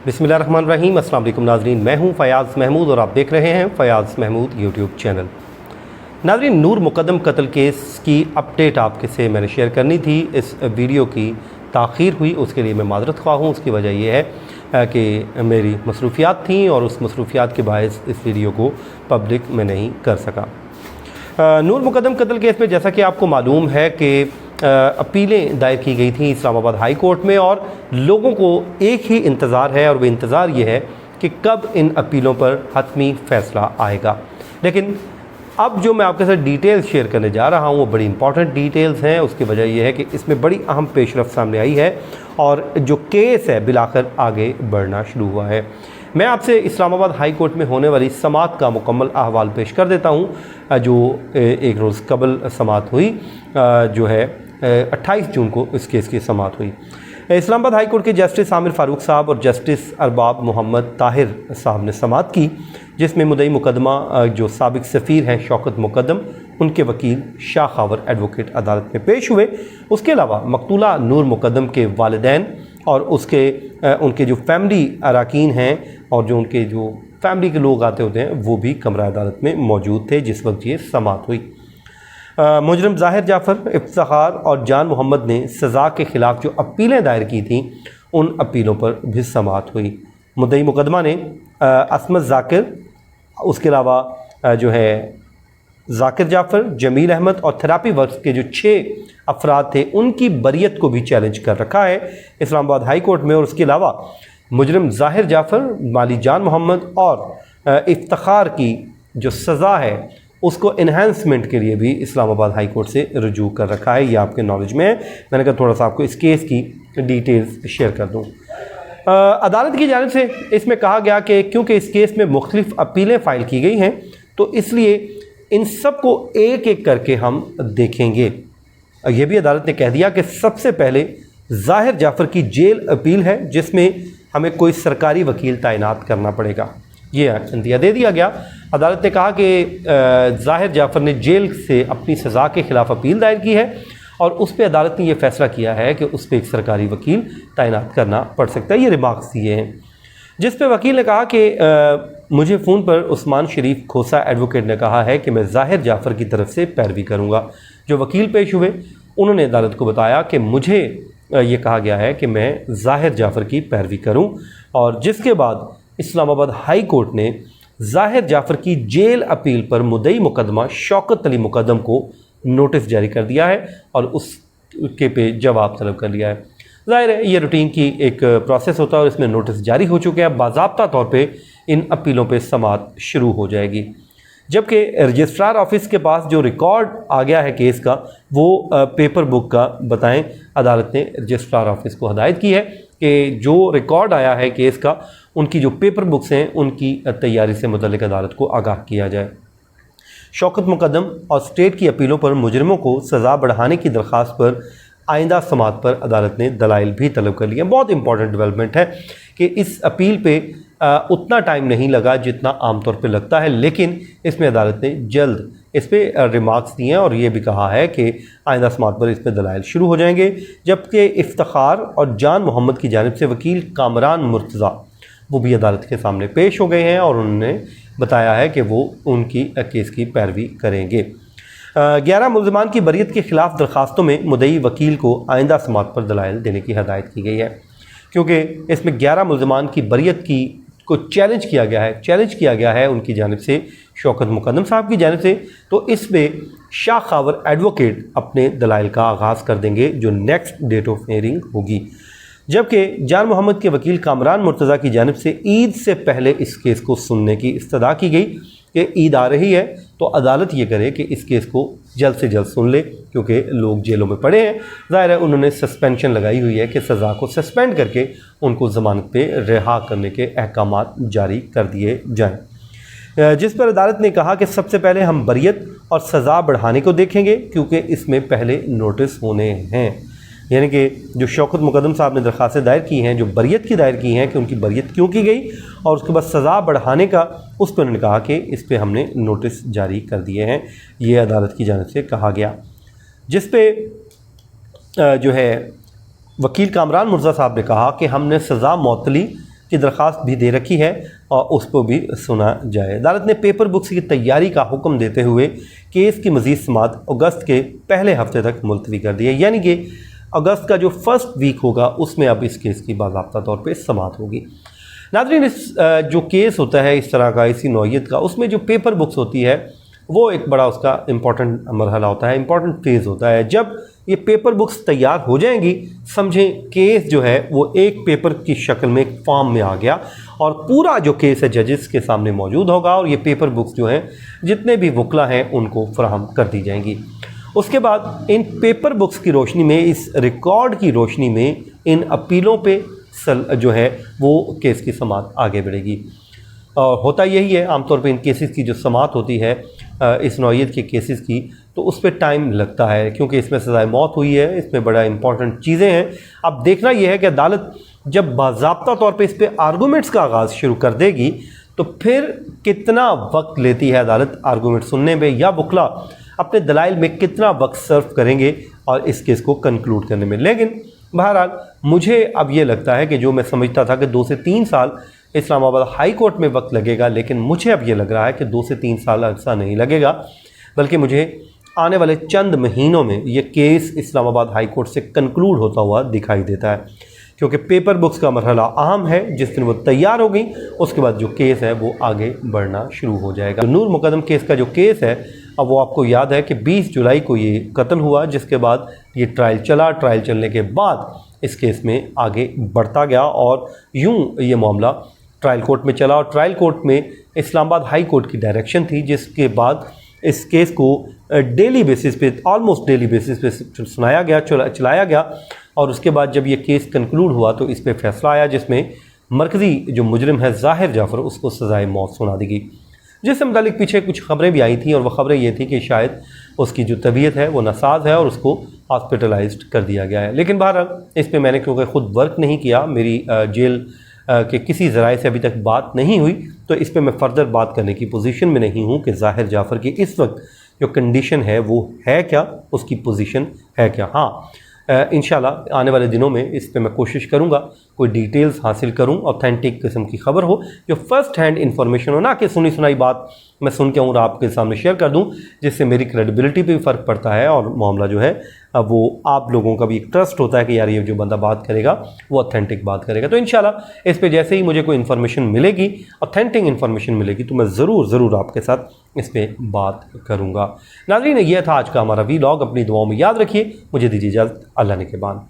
बिस्मिल्लाहिर्रहमानिर्रहीम। अस्सलाम वालेकुम नाज़रीन, मैं हूं फ़याज़ महमूद और आप देख रहे हैं फ़याज़ महमूद यूट्यूब चैनल। नाज़रीन, नूर मुक़द्दम कत्ल केस की अपडेट आपके से मैंने शेयर करनी थी। इस वीडियो की ताख़ीर हुई, उसके लिए मैं माज़रत ख़्वाह हूँ। उसकी वजह यह है कि मेरी मसरूफ़ियात थी और उस मसरूफ़ियात के बायस इस वीडियो को पब्लिक में नहीं कर सका। नूर मुक़द्दम कत्ल केस में जैसा कि आपको मालूम है कि अपीलें दायर की गई थी इस्लामाबाद हाई कोर्ट में और लोगों को एक ही इंतज़ार है और वह इंतज़ार ये है कि कब इन अपीलों पर हतमी फ़ैसला आएगा। लेकिन अब जो मैं आपके साथ डिटेल्स शेयर करने जा रहा हूँ वो बड़ी इंपॉर्टेंट डिटेल्स हैं। उसकी वजह यह है कि इसमें बड़ी अहम पेशरफ़्त सामने आई है और जो केस है बिलाकर आगे बढ़ना शुरू हुआ है। मैं आपसे इस्लामाबाद हाई कोर्ट में होने वाली समात का मुकम्मल अहवाल पेश कर देता हूँ। जो एक रोज़ कबल समात हुई, जो है 28 जून को इस केस की समात हुई। इस्लामाबाद हाई कोर्ट के जस्टिस आमिर फ़ारूक साहब और जस्टिस अरबाब मोहम्मद ताहिर साहब ने समात की, जिसमें मुद्दई मुकदमा जो साबिक सफ़ीर हैं शौकत मुक़द्दम, उनके वकील शाह खावर एडवोकेट अदालत में पेश हुए। उसके अलावा मकतूला नूर मुक़द्दम के वालिदैन और उनके जो फैमिली अरकान हैं और जो उनके जो फैमिली के लोग आते होते हैं वो भी कमरा अदालत में मौजूद थे जिस वक्त ये समात हुई। मुजरम ज़ाहिर जाफ़र, इफ्तिखार और जान मोहम्मद ने सज़ा के ख़िलाफ़ जो अपीलें दायर की थीं उन अपीलों पर भी समात हुई। मुद्दई मुकदमा ने असमत ज़ाकिर, उसके अलावा जो है ज़ाकिर जाफ़र, जमील अहमद और थेरापी वर्क्स के जो 6 अफराद थे उनकी बरियत को भी चैलेंज कर रखा है इस्लामाबाद हाई कोर्ट में। और उसके अलावा मुजरम ज़ाहिर जाफ़र, माली जान मोहम्मद और इफ्तिखार की जो सज़ा है उसको इन्हांसमेंट के लिए भी इस्लामाबाद हाई कोर्ट से रुजू कर रखा है। ये आपके नॉलेज में है। मैंने कहा थोड़ा सा आपको इस केस की डिटेल्स शेयर कर दूँ। अदालत की जानिब से इसमें कहा गया कि क्योंकि इस केस में मुख्तलिफ अपीलें फ़ाइल की गई हैं तो इसलिए इन सब को एक एक करके हम देखेंगे। यह भी अदालत ने कह दिया कि सबसे पहले ज़ाहिर जाफ़र की जेल अपील है जिसमें हमें कोई सरकारी वकील तैनात करना पड़ेगा। ये इंदिया दे दिया गया। अदालत ने कहा कि ज़ाहिर जाफ़र ने जेल से अपनी सज़ा के ख़िलाफ़ अपील दायर की है और उस पर अदालत ने यह फ़ैसला किया है कि उस पर एक सरकारी वकील तैनात करना पड़ सकता है। ये रिमार्क्स दिए हैं जिस पे वकील ने कहा कि मुझे फ़ोन पर उस्मान शरीफ खोसा एडवोकेट ने कहा है कि मैं ज़ाहिर जाफ़र की तरफ से पैरवी करूँगा। जो वकील पेश हुए उन्होंने अदालत को बताया कि मुझे ये कहा गया है कि मैं ज़ाहिर जाफ़र की पैरवी करूँ और जिसके बाद इस्लामाबाद हाई कोर्ट ने ज़ाहिर जाफ़र की जेल अपील पर मुद्दई मुकदमा शौकत अली मुक़द्दम को नोटिस जारी कर दिया है और उसके पे जवाब तलब कर लिया है। ज़ाहिर है ये रूटीन की एक प्रोसेस होता है और इसमें नोटिस जारी हो चुके हैं। बाज़ाब्ता तौर पे इन अपीलों पे समात शुरू हो जाएगी। जबकि रजिस्ट्रार ऑफिस के पास जो रिकॉर्ड आ गया है केस का वो पेपर बुक का बताएं। अदालत ने रजिस्ट्रार ऑफिस को हदायत की है कि जो रिकॉर्ड आया है केस का उनकी जो पेपर बुक्स हैं उनकी तैयारी से मुतल्लिक अदालत को आगाह किया जाए। शौकत मुक़द्दम और स्टेट की अपीलों पर मुजरिमों को सज़ा बढ़ाने की दरख्वास्त पर आइंदा समात पर अदालत ने दलाइल भी तलब कर लिए। बहुत इंपॉर्टेंट डेवलपमेंट है कि इस अपील पे उतना टाइम नहीं लगा जितना आमतौर पे लगता है, लेकिन इसमें अदालत ने जल्द इस पर रिमार्क्स दिए हैं और ये भी कहा है कि आइंदा समात पर इस पर दलाइल शुरू हो जाएंगे। जबकि इफ्तिखार और जान मोहम्मद की जानिब से वकील कामरान मुर्तज़ा वो भी अदालत के सामने पेश हो गए हैं और उन्होंने बताया है कि वो उनकी केस की पैरवी करेंगे। 11 मुल्ज़िमान की बरियत के ख़िलाफ़ दरख्वास्तों में मुद्दई वकील को आइंदा समात पर दलाइल देने की हदायत की गई है क्योंकि इसमें 11 मुल्ज़िमान की बरियत को चैलेंज किया गया है उनकी जानिब से शौकत मुक़द्दम साहब की जानिब से। तो इसमें शाह खावर एडवोकेट अपने दलाइल का आगाज़ कर देंगे जो नेक्स्ट डेट ऑफ हियरिंग होगी। जबकि जान मोहम्मद के वकील कामरान मुर्तज़ा की जानिब से ईद से पहले इस केस को सुनने की इस्तदा की गई कि ईद आ रही है तो अदालत ये करे कि इस केस को जल्द से जल्द सुन ले क्योंकि लोग जेलों में पड़े हैं। ज़ाहिर है उन्होंने सस्पेंशन लगाई हुई है कि सज़ा को सस्पेंड करके उनको ज़मानत पे रिहा करने के अहकामात जारी कर दिए जाएँ। जिस पर अदालत ने कहा कि सबसे पहले हम बरियत और सज़ा बढ़ाने को देखेंगे क्योंकि इसमें पहले नोटिस होने हैं। यानी कि जो शौकत मुक़द्दम साहब ने दरख्वास्तें दायर की हैं, जो बरियत की दायर की हैं कि उनकी बरियत क्यों की गई और उसके बाद सज़ा बढ़ाने का उस पर उन्होंने कहा कि इस पर हमने नोटिस जारी कर दिए हैं। ये अदालत की जानिब से कहा गया जिस पे जो है वकील कामरान मुर्तज़ा साहब ने कहा कि हमने सज़ा मौतली की दरख्वास्त भी दे रखी है और उस पर भी सुना जाए। अदालत ने पेपर बुक्स की तैयारी का हुक्म देते हुए केस की मज़ीद समाअत अगस्त के पहले हफ्ते तक मुलतवी कर दी है, यानी कि अगस्त का जो फर्स्ट वीक होगा उसमें अब इस केस की बाज़ाब्ता तौर पे समाअत होगी। नाज़रीन, इस जो केस होता है इस तरह का, इसी नौइयत का, उसमें जो पेपर बुक्स होती है वो एक बड़ा उसका इम्पॉर्टेंट मरहला होता है, इम्पॉर्टेंट फेज़ होता है। जब ये पेपर बुक्स तैयार हो जाएंगी, समझें केस जो है वो एक पेपर की शक्ल में एक फॉर्म में आ गया और पूरा जो केस है जजेस के सामने मौजूद होगा और ये पेपर बुक्स जो हैं जितने भी वकला हैं उनको फराहम कर दी जाएंगी। उसके बाद इन पेपर बुक्स की रोशनी में, इस रिकॉर्ड की रोशनी में, इन अपीलों पे जो है वो केस की समाअत आगे बढ़ेगी। और होता यही है आमतौर पे इन केसेस की जो समाअत होती है इस नौइयत के केसेस की, तो उस पर टाइम लगता है क्योंकि इसमें सज़ाए मौत हुई है, इसमें बड़ा इंपॉर्टेंट चीज़ें हैं। अब देखना यह है कि अदालत जब बाज़ाब्ता तौर पे इस पर आर्गूमेंट्स का आगाज़ शुरू कर देगी तो फिर कितना वक्त लेती है अदालत आर्गूमेंट सुनने में, या वकला अपने दलाइल में कितना वक्त सर्व करेंगे और इस केस को कंक्लूड करने में। लेकिन बहरहाल मुझे अब ये लगता है कि जो मैं समझता था कि 2 से 3 साल इस्लामाबाद हाई कोर्ट में वक्त लगेगा, लेकिन मुझे अब ये लग रहा है कि 2 से 3 साल अरसा नहीं लगेगा, बल्कि मुझे आने वाले चंद महीनों में ये केस इस्लामाबाद हाई कोर्ट से कंक्लूड होता हुआ दिखाई देता है, क्योंकि पेपर बुक्स का मरहला अहम है। जिस दिन वो तैयार हो गई उसके बाद जो केस है वो आगे बढ़ना शुरू हो जाएगा। नूर मुकदम केस का जो केस है, अब वो आपको याद है कि 20 जुलाई को ये कत्ल हुआ, जिसके बाद ये ट्रायल चला। ट्रायल चलने के बाद इस केस में आगे बढ़ता गया और यूं ये मामला ट्रायल कोर्ट में चला और ट्रायल कोर्ट में इस्लामाबाद हाई कोर्ट की डायरेक्शन थी, जिसके बाद इस केस को डेली बेसिस पे, ऑलमोस्ट डेली बेसिस पे सुनाया गया, चलाया गया। और उसके बाद जब ये केस कंक्लूड हुआ तो इस पे फैसला आया जिसमें मरकज़ी जो मुजरिम है ज़ाहिर जाफ़र, उसको सज़ाए मौत सुना दी गई। जिससे मुतालिक पीछे कुछ ख़बरें भी आई थी और वह ख़बरें ये थी कि शायद उसकी जो तबीयत है वो नासाज है और उसको हॉस्पिटलाइज्ड कर दिया गया है। लेकिन बहरहाल इस पर मैंने क्योंकि ख़ुद वर्क नहीं किया, मेरी जेल के किसी ज़राए से अभी तक बात नहीं हुई, तो इस पर मैं फ़र्दर बात करने की पोजीशन में नहीं हूँ कि ज़ाहिर जाफ़र की इस वक्त जो कंडीशन है वो है क्या, उसकी पोजीशन है क्या। हाँ, इंशाल्लाह आने वाले दिनों में इस पे मैं कोशिश करूँगा कोई डिटेल्स हासिल करूँ, ऑथेंटिक किस्म की ख़बर हो, जो फ़र्स्ट हैंड इन्फॉर्मेशन हो, ना कि सुनी सुनाई बात मैं सुन के और आपके सामने शेयर कर दूँ, जिससे मेरी क्रेडिबिलिटी पे भी फ़र्क पड़ता है और मामला जो है वो आप लोगों का भी एक ट्रस्ट होता है कि यार ये जो बंदा बात करेगा वो ऑथेंटिक बात करेगा। तो इंशाल्लाह इस पे जैसे ही मुझे कोई इन्फॉर्मेशन मिलेगी, ऑथेंटिक इन्फॉर्मेशन मिलेगी, तो मैं ज़रूर आपके साथ इस पर बात करूँगा। नाज़रीन, यह था आज का हमारा वीलॉग। अपनी दुआओं में याद रखिए। मुझे दीजिए इजाज़त। अल्लाह ने के बाद।